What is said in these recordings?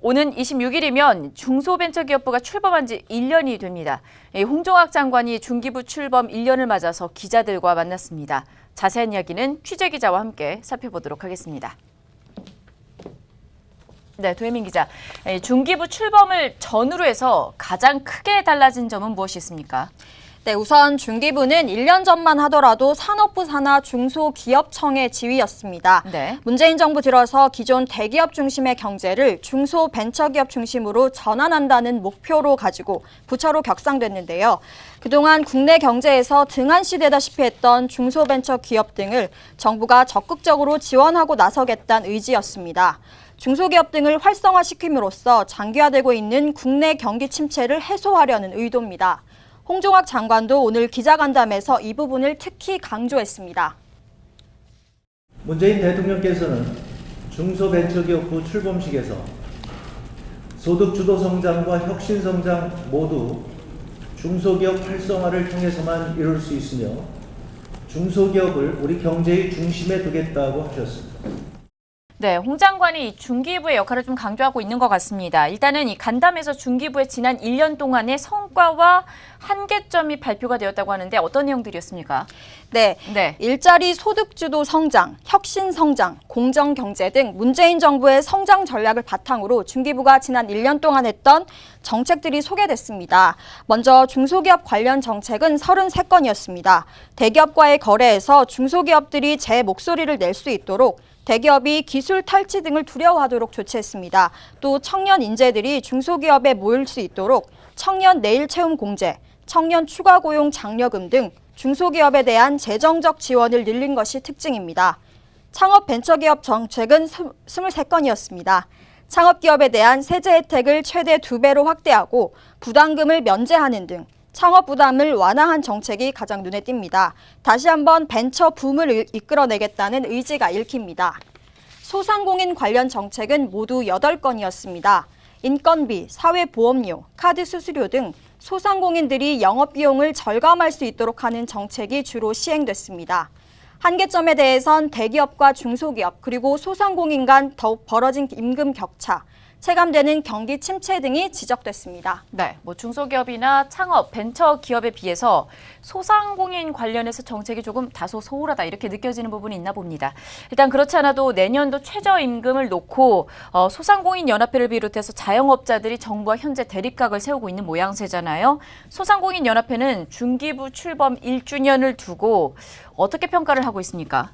오는 26일이면 중소벤처기업부가 출범한 지 1년이 됩니다. 홍종학 장관이 중기부 출범 1년을 맞아서 기자들과 만났습니다. 자세한 이야기는 취재기자와 함께 살펴보도록 하겠습니다. 네, 도혜민 기자. 중기부 출범을 전후로 해서 가장 크게 달라진 점은 무엇이 있습니까? 네, 우선 중기부는 1년 전만 하더라도 산업부 산하 중소기업청의 지위였습니다. 네. 문재인 정부 들어서 기존 대기업 중심의 경제를 중소벤처기업 중심으로 전환한다는 목표로 가지고 부처로 격상됐는데요. 그동안 국내 경제에서 등한시되다시피 했던 중소벤처기업 등을 정부가 적극적으로 지원하고 나서겠다는 의지였습니다. 중소기업 등을 활성화시킴으로써 장기화되고 있는 국내 경기 침체를 해소하려는 의도입니다. 홍종학 장관도 오늘 기자간담회에서 이 부분을 특히 강조했습니다. 문재인 대통령께서는 중소벤처기업부 출범식에서 소득주도 성장과 혁신 성장 모두 중소기업 활성화를 통해서만 이룰 수 있으며 중소기업을 우리 경제의 중심에 두겠다고 하셨습니다. 네, 홍 장관이 중기부의 역할을 좀 강조하고 있는 것 같습니다. 일단은 이 간담회에서 중기부의 지난 1년 동안의 성과와 한계점이 발표가 되었다고 하는데 어떤 내용들이었습니까? 네, 일자리 소득주도 성장, 혁신 성장, 공정 경제 등 문재인 정부의 성장 전략을 바탕으로 중기부가 지난 1년 동안 했던 정책들이 소개됐습니다. 먼저 중소기업 관련 정책은 33건이었습니다. 대기업과의 거래에서 중소기업들이 제 목소리를 낼 수 있도록 대기업이 기술 탈취 등을 두려워하도록 조치했습니다. 또 청년 인재들이 중소기업에 모일 수 있도록 청년 내일 채움 공제, 청년 추가 고용 장려금 등 중소기업에 대한 재정적 지원을 늘린 것이 특징입니다. 창업 벤처기업 정책은 23건이었습니다. 창업기업에 대한 세제 혜택을 최대 2배로 확대하고 부담금을 면제하는 등 창업 부담을 완화한 정책이 가장 눈에 띕니다. 다시 한번 벤처 붐을 이끌어내겠다는 의지가 읽힙니다. 소상공인 관련 정책은 모두 8건이었습니다. 인건비, 사회보험료, 카드 수수료 등 소상공인들이 영업비용을 절감할 수 있도록 하는 정책이 주로 시행됐습니다. 한계점에 대해선 대기업과 중소기업 그리고 소상공인 간 더욱 벌어진 임금 격차, 체감되는 경기 침체 등이 지적됐습니다. 네, 중소기업이나 창업, 벤처기업에 비해서 소상공인 관련해서 정책이 조금 다소 소홀하다 이렇게 느껴지는 부분이 있나 봅니다. 일단 그렇지 않아도 내년도 최저임금을 놓고 소상공인 연합회를 비롯해서 자영업자들이 정부와 현재 대립각을 세우고 있는 모양새잖아요. 소상공인 연합회는 중기부 출범 1주년을 두고 어떻게 평가를 하고 있습니까?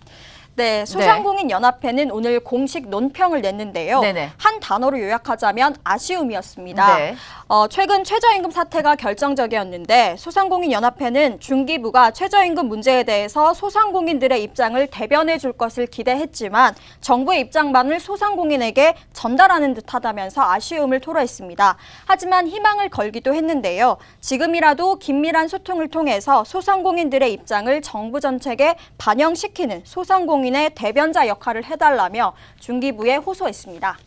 네, 소상공인 연합회는 오늘 공식 논평을 냈는데요. 한 단어로 요약하자면 아쉬움이었습니다. 최근 최저임금 사태가 결정적이었는데 소상공인 연합회는 중기부가 최저임금 문제에 대해서 소상공인들의 입장을 대변해 줄 것을 기대했지만 정부의 입장만을 소상공인에게 전달하는 듯하다면서 아쉬움을 토로했습니다. 하지만 희망을 걸기도 했는데요. 지금이라도 긴밀한 소통을 통해서 소상공인들의 입장을 정부 정책에 반영시키는 소상공인의 대변자 역할을 해달라며 중기부에 호소했습니다.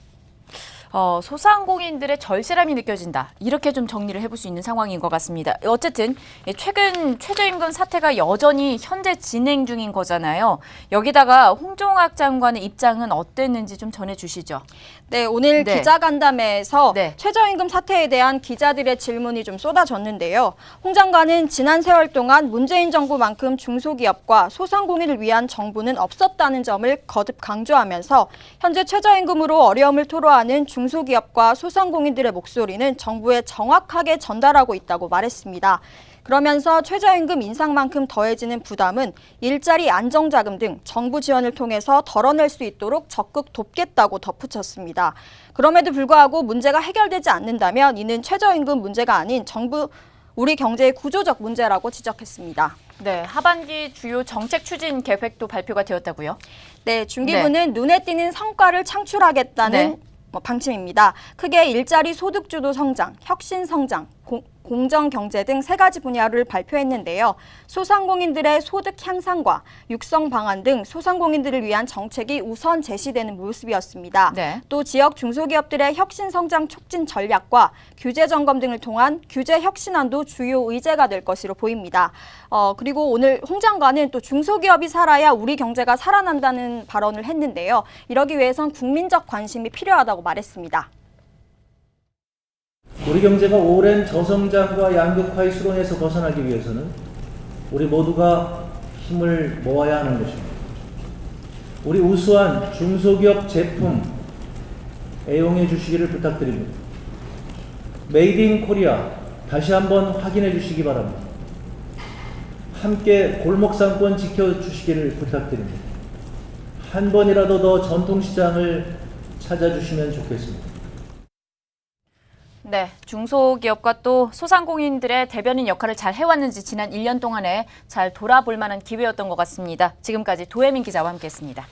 소상공인들의 절실함이 느껴진다. 이렇게 좀 정리를 해볼 수 있는 상황인 것 같습니다. 어쨌든 최근 최저임금 사태가 여전히 현재 진행 중인 거잖아요. 여기다가 홍종학 장관의 입장은 어땠는지 좀 전해주시죠. 네, 오늘 기자간담회에서 최저임금 사태에 대한 기자들의 질문이 좀 쏟아졌는데요. 홍 장관은 지난 세월 동안 문재인 정부만큼 중소기업과 소상공인을 위한 정부는 없었다는 점을 거듭 강조하면서 현재 최저임금으로 어려움을 토로하는 중소기업과 소상공인들의 목소리는 정부에 정확하게 전달하고 있다고 말했습니다. 그러면서 최저임금 인상만큼 더해지는 부담은 일자리 안정자금 등 정부 지원을 통해서 덜어낼 수 있도록 적극 돕겠다고 덧붙였습니다. 그럼에도 불구하고 문제가 해결되지 않는다면 이는 최저임금 문제가 아닌 우리 경제의 구조적 문제라고 지적했습니다. 네, 하반기 주요 정책 추진 계획도 발표가 되었다고요? 네, 중기부는 눈에 띄는 성과를 창출하겠다는 방침입니다. 크게 일자리 소득주도 성장, 혁신 성장, 공정 경제 등 3가지 분야를 발표했는데요. 소상공인들의 소득 향상과 육성 방안 등 소상공인들을 위한 정책이 우선 제시되는 모습이었습니다. 또 지역 중소기업들의 혁신 성장 촉진 전략과 규제 점검 등을 통한 규제 혁신안도 주요 의제가 될 것으로 보입니다. 그리고 오늘 홍 장관은 또 중소기업이 살아야 우리 경제가 살아난다는 발언을 했는데요. 이러기 위해선 국민적 관심이 필요하다고 말했습니다. 우리 경제가 오랜 저성장과 양극화의 수렁에서 벗어나기 위해서는 우리 모두가 힘을 모아야 하는 것입니다. 우리 우수한 중소기업 제품 애용해 주시기를 부탁드립니다. 메이드 인 코리아 다시 한번 확인해 주시기 바랍니다. 함께 골목상권 지켜주시기를 부탁드립니다. 한 번이라도 더 전통시장을 찾아주시면 좋겠습니다. 네, 중소기업과 또 소상공인들의 대변인 역할을 잘 해왔는지 지난 1년 동안에 잘 돌아볼 만한 기회였던 것 같습니다. 지금까지 도혜민 기자와 함께했습니다.